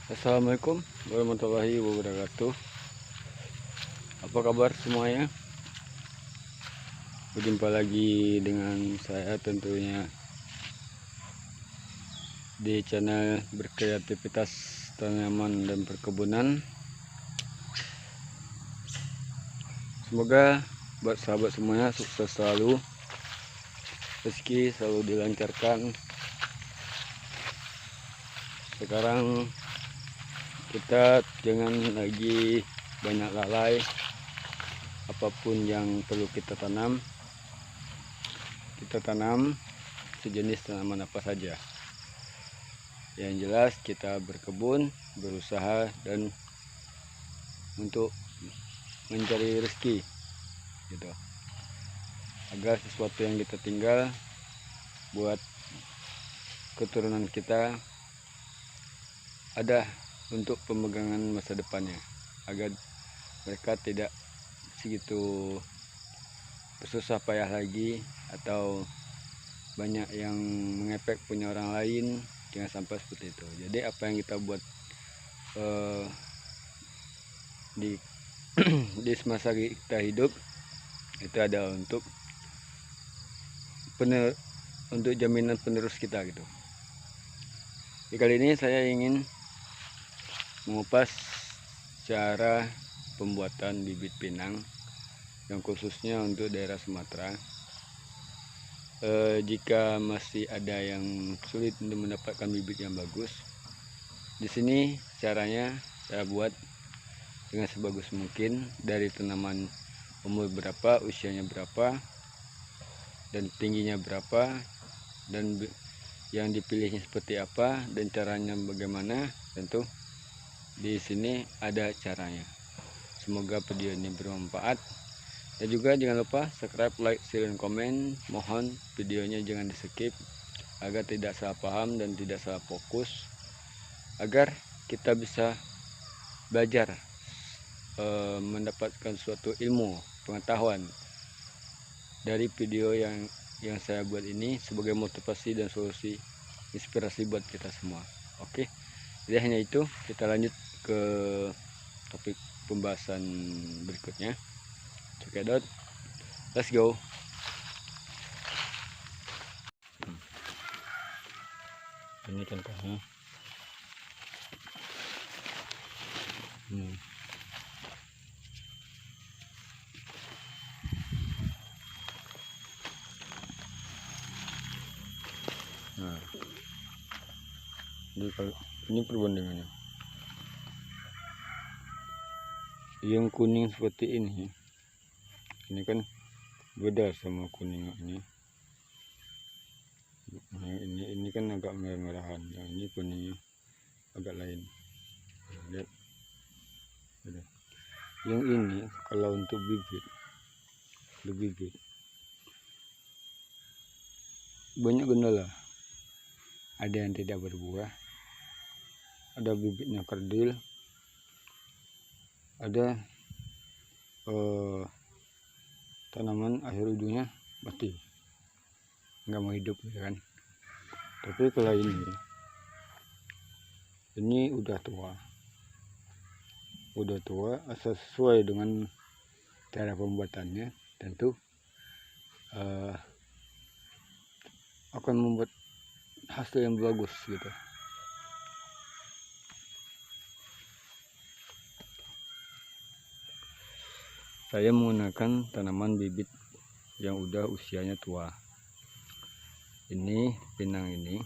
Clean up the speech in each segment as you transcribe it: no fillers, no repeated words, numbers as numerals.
Assalamualaikum warahmatullahi wabarakatuh. Apa kabar semuanya? Berjumpa lagi dengan saya tentunya di channel Berkreativitas Tanaman dan Perkebunan. Semoga buat sahabat semuanya sukses selalu, rezeki selalu dilancarkan. Sekarang kita jangan lagi banyak lalai. Apapun yang perlu kita tanam sejenis tanaman apa saja. Yang jelas kita berkebun, berusaha dan untuk mencari rezeki gitu, agar sesuatu yang kita tinggal buat keturunan kita ada untuk pemegangan masa depannya, agar mereka tidak segitu bersusah payah lagi atau banyak yang mengepek punya orang lain. Jangan sampai seperti itu. Jadi apa yang kita buat di di semasa kita hidup itu ada untuk jaminan penerus kita gitu. Di kali ini saya ingin mengupas cara pembuatan bibit pinang yang khususnya untuk daerah Sumatera. Jika masih ada yang sulit untuk mendapatkan bibit yang bagus, di sini caranya saya buat dengan sebagus mungkin dari tanaman umur berapa, usianya berapa, dan tingginya berapa, dan yang dipilihnya seperti apa, dan caranya bagaimana. Tentu di sini ada caranya. Semoga video ini bermanfaat. Dan juga jangan lupa subscribe, like, share, dan komen. Mohon videonya jangan di skip agar tidak salah paham dan tidak salah fokus, agar kita bisa belajar mendapatkan suatu ilmu pengetahuan dari video yang saya buat ini sebagai motivasi dan solusi inspirasi buat kita semua. Oke, jadi hanya itu. Kita lanjut ke topik pembahasan berikutnya. Oke, let's go. Ini contohnya. Nah, jadi kalau ini perbandingannya, yang kuning seperti ini kan beda sama kuning ini. Nah, ini kan agak merah-merahan, yang ini kuningnya agak lain. Lihat, yang ini kalau untuk bibit banyak gendala. Ada yang tidak berbuah, ada bibitnya kerdil, ada tanaman akhir ujungnya mati, nggak mau hidup ya kan. Tapi kalau ini udah tua sesuai dengan cara pembuatannya, tentu akan membuat hasil yang bagus gitu. Saya menggunakan tanaman bibit yang udah usianya tua. Ini pinang ini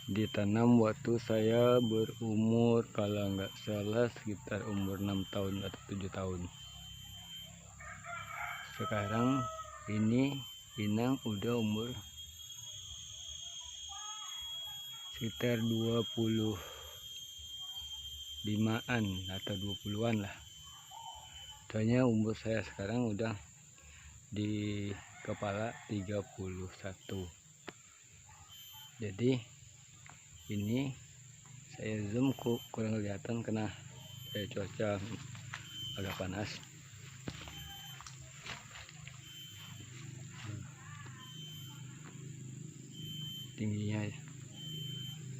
ditanam waktu saya berumur, kalau nggak salah sekitar umur 6 tahun atau 7 tahun. Sekarang ini pinang udah umur sekitar 25-an atau 20-an lah. Soalnya umur saya sekarang udah di kepala 31. Jadi ini saya zoom kurang kelihatan karena cuaca agak panas. Tingginya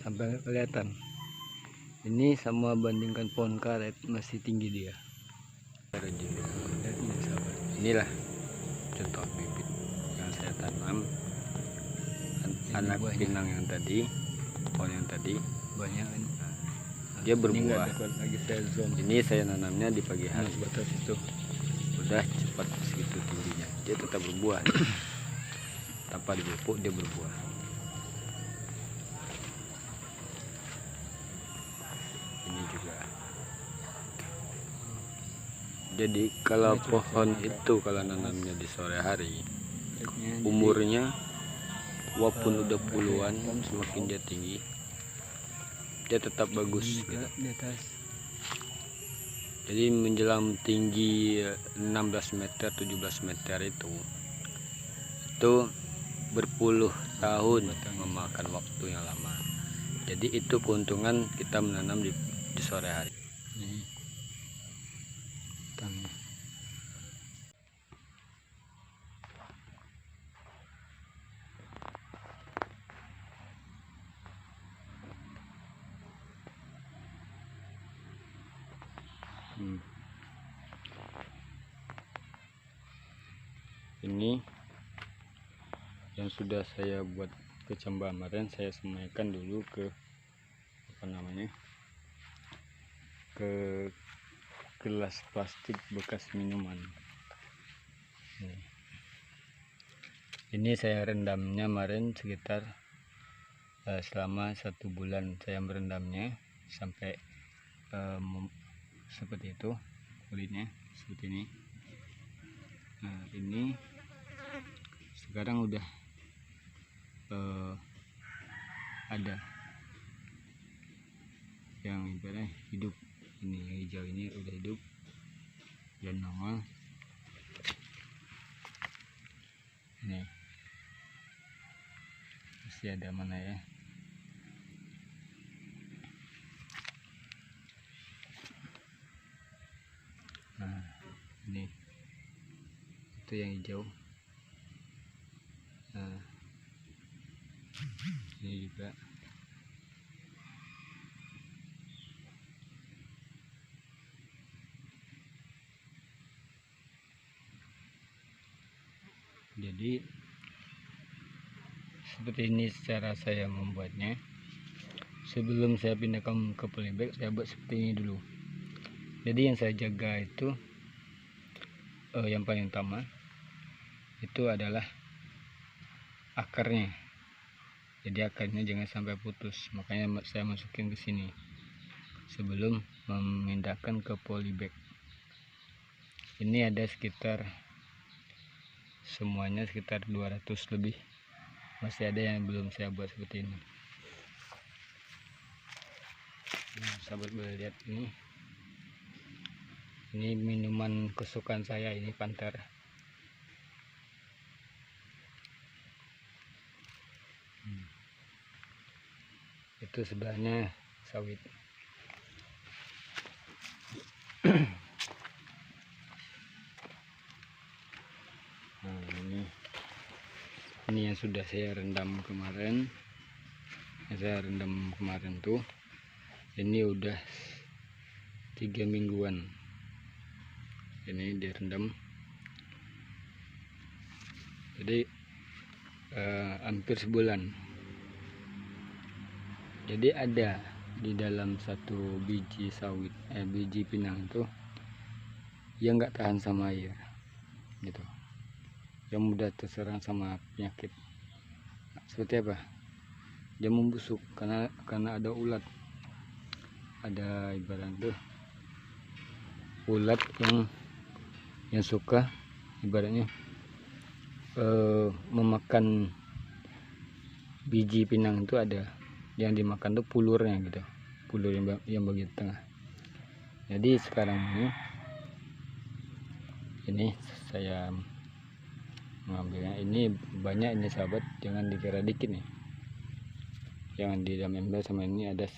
sampai kelihatan. Ini sama bandingkan pohon karet, masih tinggi dia. Inilah contoh bibit yang saya tanam. Anak pinang yang tadi, pohon yang tadi banyak ini. Dia berbuah. Ini saya nanamnya di pagi hari. Batas itu udah cepat segitu tingginya. Dia tetap berbuah. Tanpa dipupuk dia berbuah. Ini juga. Jadi kalau pohon itu kalau nanamnya di sore hari, umurnya walaupun udah puluhan, semakin dia tinggi, dia tetap bagus gitu. Jadi menjelang tinggi 16 meter 17 meter itu berpuluh tahun memakan waktu yang lama. Jadi itu keuntungan kita menanam di sore hari. Ini yang sudah saya buat kecambah kemarin, saya semaikan dulu ke ke gelas plastik bekas minuman. Ini saya rendamnya kemarin sekitar selama 1 bulan saya merendamnya sampai seperti itu kulitnya seperti ini. Nah ini sekarang udah ada yang ibaratnya hidup. Ini yang hijau ini udah hidup dan normal. Ini masih ada mana ya, nah ini itu yang hijau. Nah ini juga jadi seperti ini cara saya membuatnya. Sebelum saya pindahkan ke polybag, saya buat seperti ini dulu. Jadi yang saya jaga itu yang paling utama itu adalah akarnya. Jadi akarnya jangan sampai putus, makanya saya masukin ke sini sebelum memindahkan ke polybag. Ini ada sekitar semuanya sekitar 200 lebih. Masih ada yang belum saya buat seperti ini. Nah, sahabat boleh lihat ini minuman kesukaan saya, ini Panther. Itu sebelahnya sawit. Nah, ini yang sudah saya rendam kemarin. Tuh ini udah 3 mingguan ini direndam. Jadi hampir sebulan. Jadi ada di dalam satu biji sawit, biji pinang itu yang nggak tahan sama air gitu, yang mudah terserang sama penyakit. Seperti apa? Dia membusuk karena ada ulat, ada ibarat tuh ulat yang suka ibaratnya memakan biji pinang. Itu ada yang dimakan tuh pulurnya gitu, pulur yang bagian tengah. Jadi sekarang ini saya mengambilnya, ini banyak ini sahabat, jangan dikira dikit nih, jangan di dalam ember sama ini ada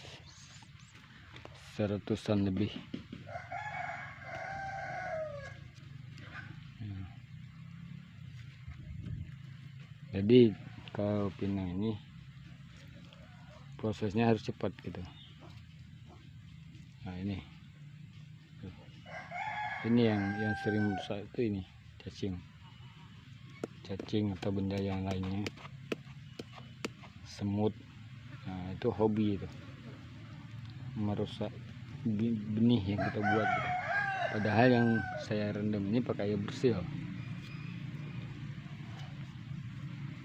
100-an lebih. Jadi kalau pinang ini prosesnya harus cepat gitu. Nah ini yang sering rusak itu ini cacing atau benda yang lainnya, semut. Nah itu hobi itu, merusak benih yang kita buat gitu. Padahal yang saya rendam ini pakai air bersih loh.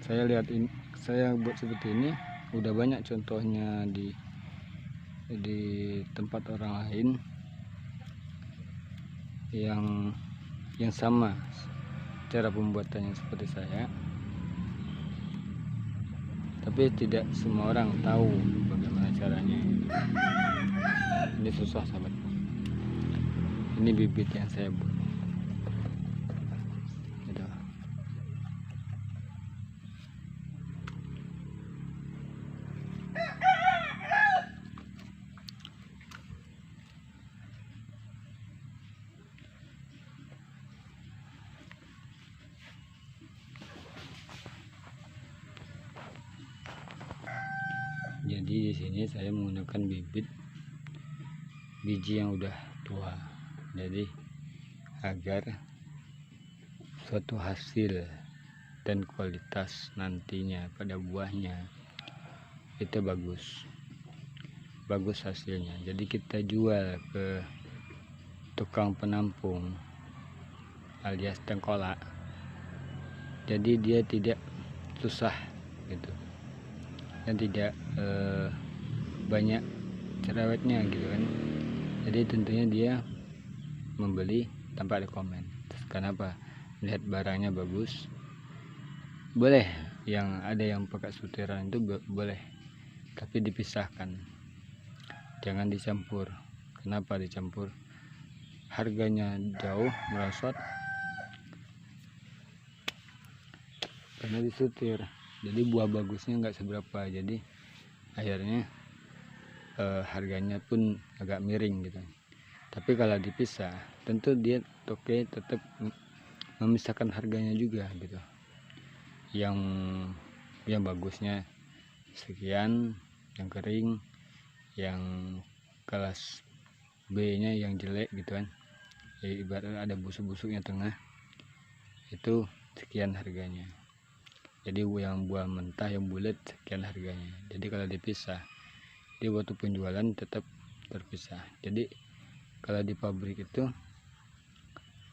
Saya lihat ini, saya buat seperti ini udah banyak contohnya di tempat orang lain yang sama cara pembuatannya seperti saya, tapi tidak semua orang tahu bagaimana caranya. Ini susah sahabat. Ini bibit yang saya buat gitu. Jadi di sini saya menggunakan biji yang udah tua, jadi agar suatu hasil dan kualitas nantinya pada buahnya itu bagus hasilnya. Jadi kita jual ke tukang penampung alias tengkolak, jadi dia tidak susah gitu, dan tidak banyak cerewetnya gitu kan. Jadi tentunya dia membeli tanpa ada komen. Kenapa? Lihat barangnya bagus, boleh yang ada yang pakai sutiran itu boleh, tapi dipisahkan, jangan dicampur. Kenapa dicampur? Harganya jauh merosot karena disutir, jadi buah bagusnya nggak seberapa, jadi akhirnya harganya pun agak miring gitu. Tapi kalau dipisah tentu dia tetap memisahkan harganya juga gitu. Yang bagusnya sekian, yang kering, yang kelas B nya yang jelek gitu kan, ya, ibaratnya ada busuk-busuknya tengah, itu sekian harganya. Jadi yang buah mentah yang bulat sekian harganya. Jadi kalau dipisah, di waktu penjualan tetap terpisah. Jadi kalau di pabrik itu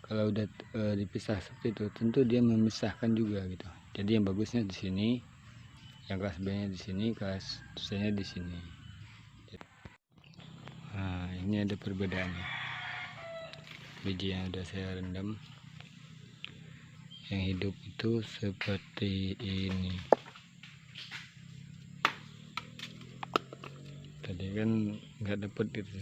kalau udah dipisah seperti itu, tentu dia memisahkan juga gitu. Jadi yang bagusnya di sini, yang kelas B nya di sini, kelas C nya di sini. Nah ini ada perbedaannya. Biji yang udah saya rendam yang hidup itu seperti ini. Tadi kan nggak dapet gitu.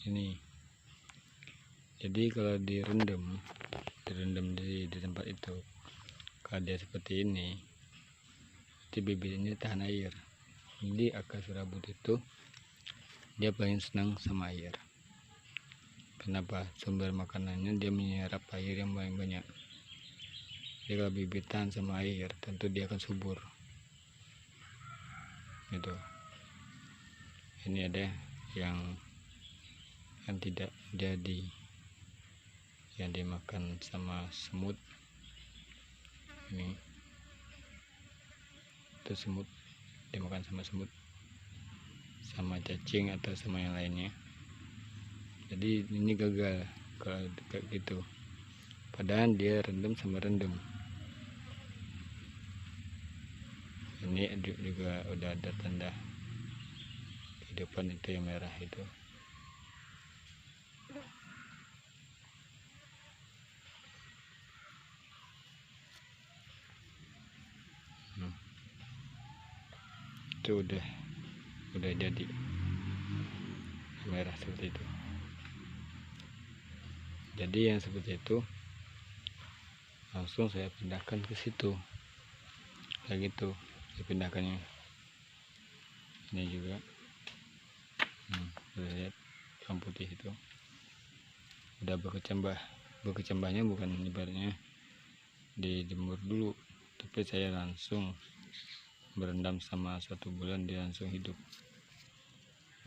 Ini jadi kalau direndam di tempat itu, kalau dia seperti ini, di bibitnya tahan air. Jadi akar serabut itu dia paling senang sama air. Kenapa? Sumber makanannya dia menyerap air yang paling banyak. Jadi kalau bibit tahan sama air, tentu dia akan subur gitu. Ini ada yang tidak jadi, yang dimakan sama semut. Ini itu semut, dimakan sama semut, sama cacing atau sama yang lainnya. Jadi ini gagal kalau kayak gitu, padahal dia rendam sama rendam. Ini juga udah ada tanda kehidupan itu yang merah itu. Itu udah jadi merah seperti itu. Jadi yang seperti itu langsung saya pindahkan ke situ, kayak gitu saya pindahkannya. Ini juga udah lihat yang putih itu udah berkecambahnya, bukan ibaratnya dijemur dulu, tapi saya langsung berendam sama 1 bulan dia langsung hidup,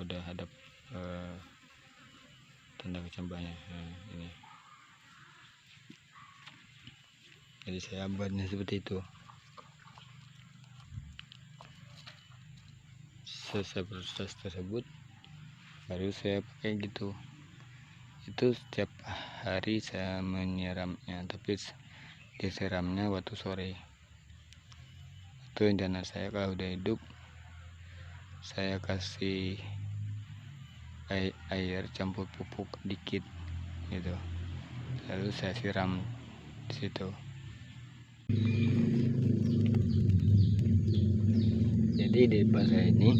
udah ada tanda kecambahnya. Nah, ini jadi saya buatnya seperti itu. Selesai proses tersebut baru saya pakai gitu. Itu setiap hari saya menyiramnya, tapi disiramnya waktu sore. Itu rencana saya, kalau udah hidup saya kasih air campur pupuk dikit gitu, lalu saya siram di situ. Jadi di depan saya ini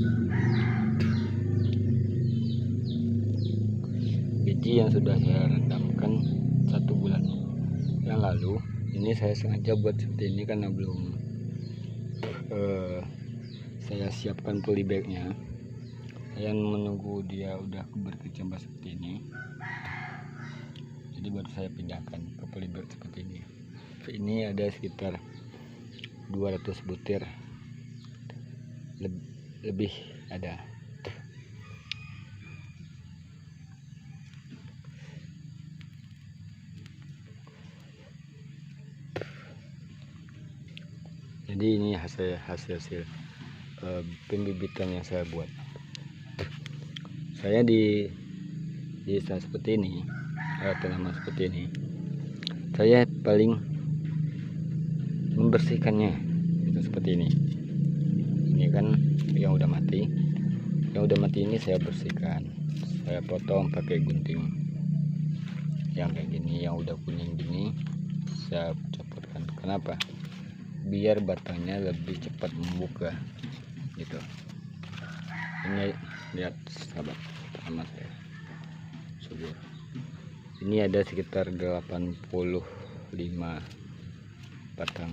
biji yang sudah saya rendamkan 1 bulan yang lalu. Ini saya sengaja buat seperti ini karena belum saya siapkan polybagnya. Saya menunggu dia udah berkecambah seperti ini, jadi baru saya pindahkan ke polybag seperti ini. Ini ada sekitar 200 butir lebih ada. Jadi ini hasil pembibitan yang saya buat. Saya di desa seperti ini, tanaman seperti ini, saya paling membersihkannya itu seperti ini. Ini kan yang udah mati, ini saya bersihkan, saya potong pakai gunting yang kayak gini. Yang udah kuning gini saya copotkan. Kenapa? Biar batangnya lebih cepat membuka gitu. Ini lihat sahabat sama saya subur. Ini ada sekitar 85 batang.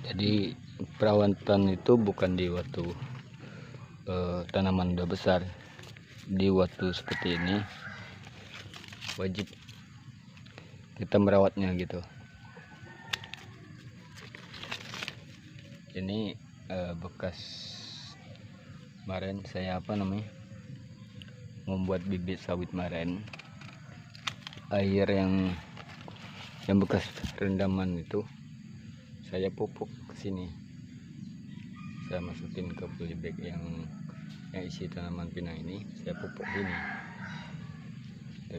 Jadi perawatan itu bukan di waktu tanaman udah besar, di waktu seperti ini wajib kita merawatnya gitu. Ini bekas kemarin saya membuat bibit sawit kemarin. Air yang bekas rendaman itu saya pupuk ke sini, saya masukin ke polybag yang isi tanaman pinang ini, saya pupuk ini.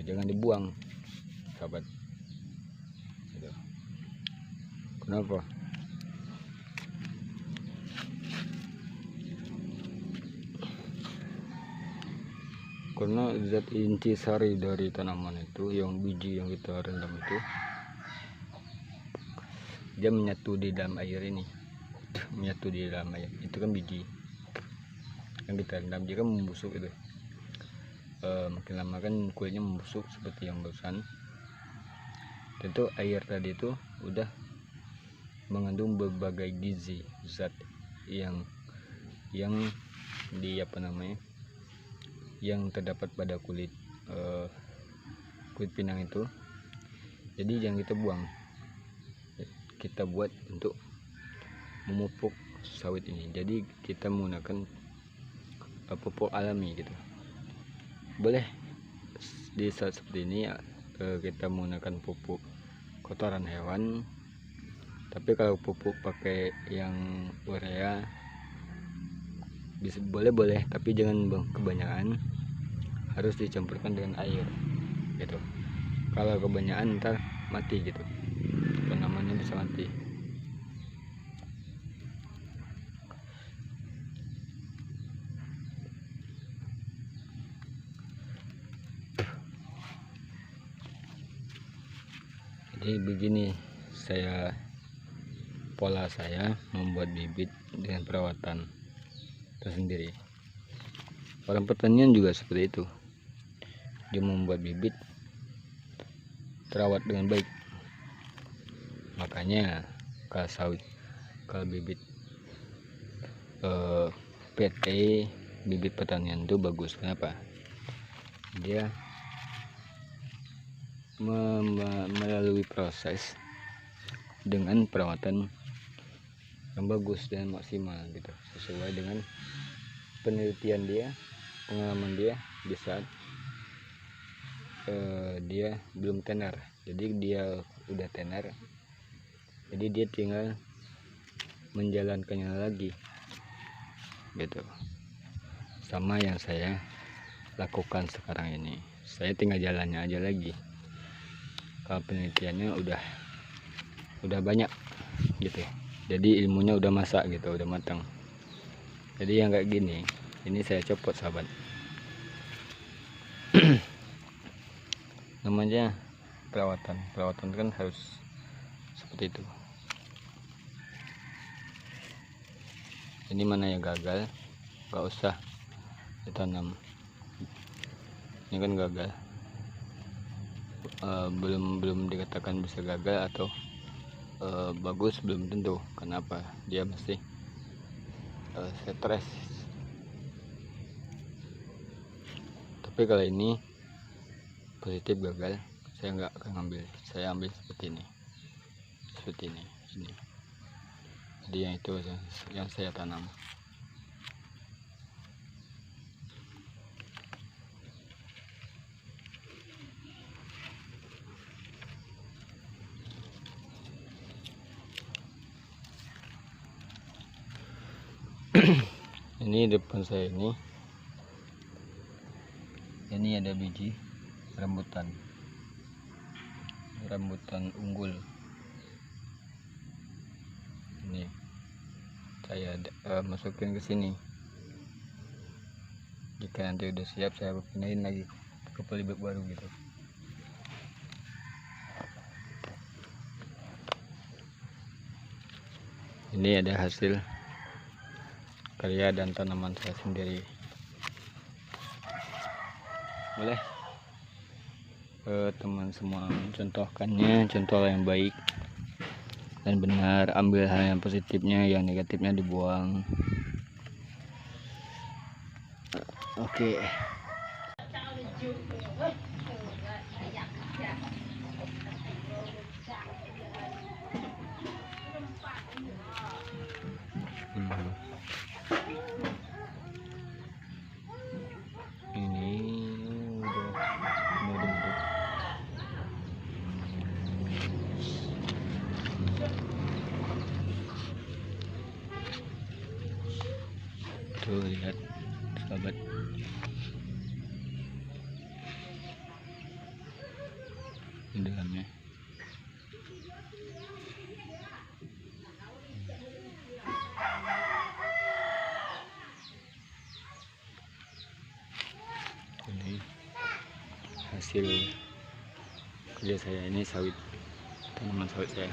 Jangan dibuang sahabat. Kenapa? Karena zat intisari dari tanaman itu, yang biji yang kita rendam itu, dia menyatu di dalam air ini, menyatu di dalam air. Itu kan biji yang kita rendam, dia kan membusuk itu. Makin lama kan kulitnya membusuk seperti yang barusan. Tentu air tadi itu udah mengandung berbagai gizi, zat yang di yang terdapat pada kulit pinang itu. Jadi jangan kita buang, kita buat untuk memupuk sawit ini. Jadi kita menggunakan pupuk alami gitu. Boleh di saat seperti ini kita menggunakan pupuk kotoran hewan, tapi kalau pupuk pakai yang urea boleh, tapi jangan kebanyakan, harus dicampurkan dengan air gitu. Kalau kebanyakan ntar mati gitu, tanamannya bisa mati. Jadi begini pola saya membuat bibit dengan perawatan tersendiri. Orang pertanian juga seperti itu, dia membuat bibit terawat dengan baik. Makanya kalau bibit PT bibit pertanian itu bagus. Kenapa? Dia melalui proses dengan perawatan yang bagus dan maksimal gitu, sesuai dengan penelitian dia, pengalaman dia di saat dia belum tenar. Jadi dia udah tenar, jadi dia tinggal menjalankannya lagi gitu, sama yang saya lakukan sekarang ini. Saya tinggal jalannya aja lagi. Kalau penelitiannya udah banyak gitu, jadi ilmunya udah masak gitu, udah matang. Jadi yang kayak gini ini saya copot sahabat. Namanya perawatan kan harus seperti itu. Ini mana yang gagal nggak usah ditanam, ini kan gagal. Belum dikatakan bisa gagal atau bagus, belum tentu. Kenapa? Dia masih stres. Tapi kalau ini positif gagal, saya nggak akan ngambil. Saya ambil seperti ini ini. Jadi yang itu yang saya tanam. Ini depan saya ini ada biji rambutan unggul. Ini saya masukin ke sini. Jika nanti udah siap, saya pindahin lagi ke polybag baru gitu. Ini ada hasil karya dan tanaman saya sendiri. Boleh teman semua contohkannya, contoh yang baik dan benar. Ambil hal yang positifnya, yang negatifnya dibuang. Oke. Ini udah bentuk. Tuh lihat sahabat, di dalamnya. Ini hasil kerja saya, ini sawit, tanaman sawit saya.